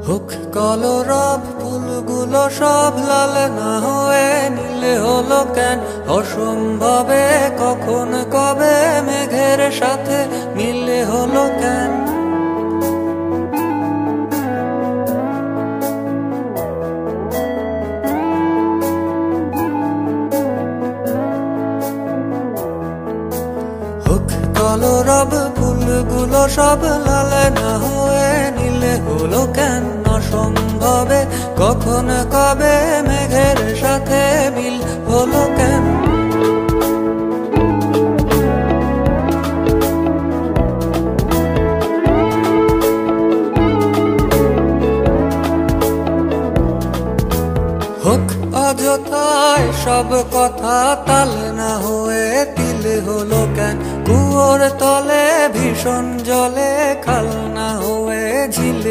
হোক কলরব ফুলগুলো সব লাল না হয়ে নীলে হলো কেন? অসম্ভবে কখন কবে মেঘের সাথে মিলে হলো কেন? হোক কলরব ফুলগুলো সব লাল না হয়ে নীলে হলো কেন? অসম্ভবে কখন কবে মেঘের সাথে মিল হলো কেন? হোক অযথায় সব কথা তাল না হয়ে তিল হলো কেন? কুয়োর তলে ভীষণ জলে খাল না